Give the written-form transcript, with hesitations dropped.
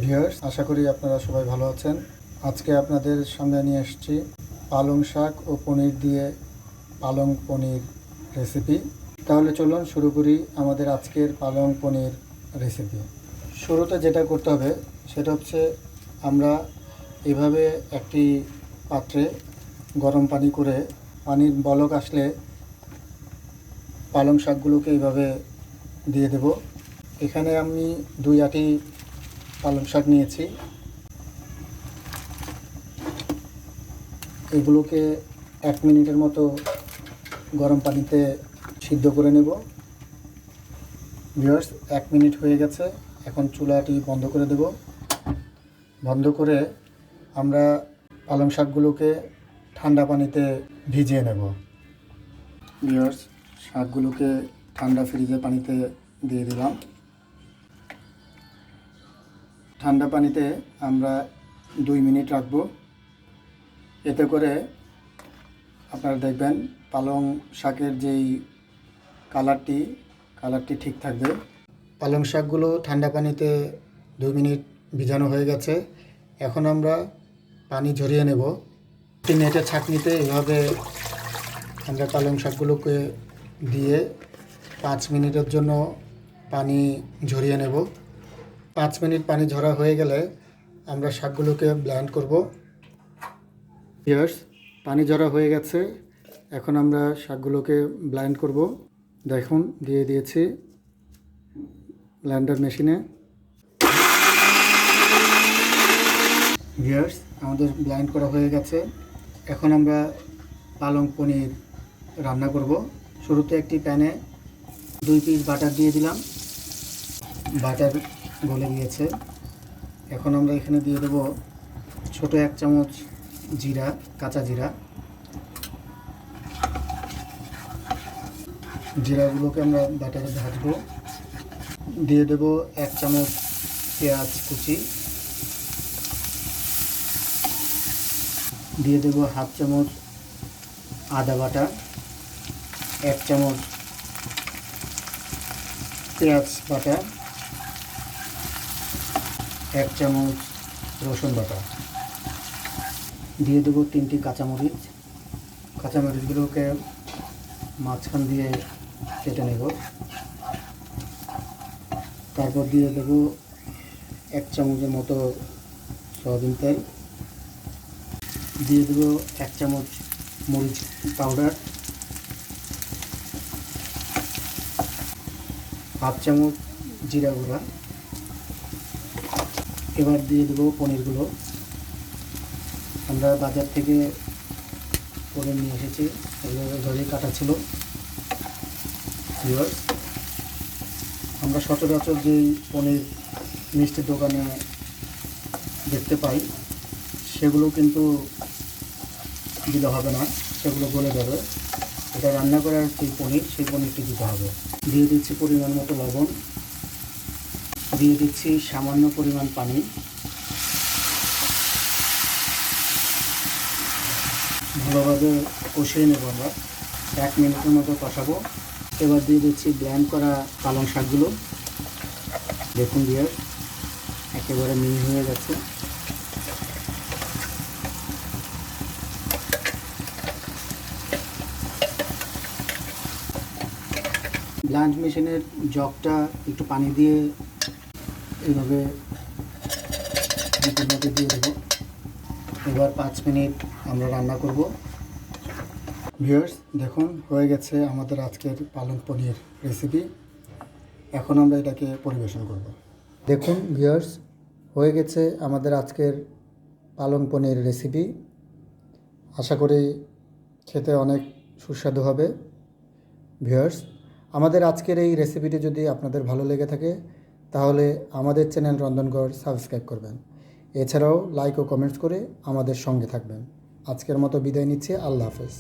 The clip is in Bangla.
ভিউয়ার্স, আশা করি আপনারা সবাই ভালো আছেন। আজকে আপনাদের সামনে নিয়ে এসেছি পালং শাক ও পনির দিয়ে পালং পনির রেসিপি। তাহলে চলুন শুরু করি আমাদের আজকের পালং পনির রেসিপি। শুরুতে যেটা করতে হবে সেটা হচ্ছে আমরা এভাবে একটি পাত্রে গরম পানি করে পানির বলক আসলে পালং শাকগুলোকে এইভাবে দিয়ে দেব। এখানে আমি 2 আটি পালং শাক নিয়েছি। এগুলোকে 1 মিনিটের মতো গরম পানিতে সিদ্ধ করে নেব। ভিউয়ার্স, 1 মিনিট হয়ে গেছে। এখন চুলাটি বন্ধ করে দেব। বন্ধ করে আমরা পালং শাকগুলোকে ঠান্ডা পানিতে ভিজিয়ে নেব। ভিউয়ার্স, শাকগুলোকে ঠান্ডা ফ্রিজে পানিতে দিয়ে দিলাম। ঠান্ডা পানিতে আমরা 2 মিনিট রাখব। এতে করে আপনারা দেখবেন পালং শাকের যেই কালারটি ঠিক থাকবে। পালং শাকগুলো ঠান্ডা পানিতে 2 মিনিট ভিজানো হয়ে গেছে। এখন আমরা পানি ঝরিয়ে নেব। একটি নেটের ছাঁকনিতে এভাবে আমরা পালং শাকগুলোকে দিয়ে 5 মিনিটের জন্য পানি ঝরিয়ে নেব। 5 মিনিট পানি ঝরা হয়ে গেলে আমরা শাকগুলোকে ব্লেন্ড করব। ভিউয়ার্স, পানি ঝরা হয়ে গেছে। এখন আমরা শাকগুলোকে ব্লেন্ড করব। দেখুন, দিয়ে দিয়েছি ব্লেন্ডার মেশিনে। ভিউয়ার্স, আমাদের ব্লেন্ড করা হয়ে গেছে। এখন আমরা পালং পনির রান্না করব। শুরুতে একটি প্যানে 2 পিস বাটার দিয়ে দিলাম। বাটার গলে গিয়েছে। এখন আমরা এখানে দিয়ে দেব ছোট 1 চামচ জিরা, কাঁচা জিরা। জিরাগুলোকে আমরা বাটারে ভাজবো। দিয়ে দেব 1 চামচ পেঁয়াজ কুচি। দিয়ে দেব 1/2 চামচ আদা বাটা, 1 চামচ পেঁয়াজ বাটা, 1 চামচ রসুন বাটা। দিয়ে দেবো 3টি কাঁচামরিচ। কাঁচামরিচগুলোকে মাঝখান দিয়ে কেটে নেব। তারপর দিয়ে দেবো 1 চামচের মতো সয়াবিন তেল। দিয়ে দেবো 1 চামচ মরিচ পাউডার, 1/2 চামচ জিরা গুঁড়া। এবার দিয়ে দেবো পনিরগুলো। আমরা বাজার থেকে পনির নিয়ে এসেছি, এগুলো ধরে কাটা ছিল। ভিউয়ার্স, আমরা সচরাচর যেই পনির মিষ্টির দোকানে দেখতে পাই সেগুলো কিন্তু দিলে হবে না, সেগুলো গলে যাবে। এটা রান্না করার যে পনির, সেই পনিরটি দিতে হবে। দিয়ে দিচ্ছি পরিমাণ মতো লবণ। দিয়ে দিচ্ছি সামান্য পরিমাণ পানি। ভালোভাবে কষিয়ে নেব। আমরা 1 মিনিটের মতো কষাবো। এবার দিয়ে দিচ্ছি ব্লেন্ড করা পালং শাকগুলো। দেখুন ভিউয়ার্স, একেবারে মিহি হয়ে গেছে। ব্লেন্ড মেশিনের জগটা একটু পানি দিয়ে এইভাবে দিয়ে দেবো। এবার 5 মিনিট আমরা রান্না করব। ভিউয়ার্স, দেখুন হয়ে গেছে আমাদের আজকের পালং পনির রেসিপি। এখন আমরা এটাকে পরিবেশন করব। দেখুন ভিউয়ার্স, হয়ে গেছে আমাদের আজকের পালং পনির রেসিপি। আশা করি খেতে অনেক সুস্বাদু হবে। ভিউয়ার্স, আমাদের আজকের এই রেসিপিটি যদি আপনাদের ভালো লেগে থাকে তাহলে আমাদের চ্যানেল রন্ধনঘর সাবস্ক্রাইব করবেন। এছাড়াও লাইক ও কমেন্টস করে আমাদের সঙ্গে থাকবেন। আজকের মতো বিদায় নিচ্ছি। আল্লাহ হাফেজ।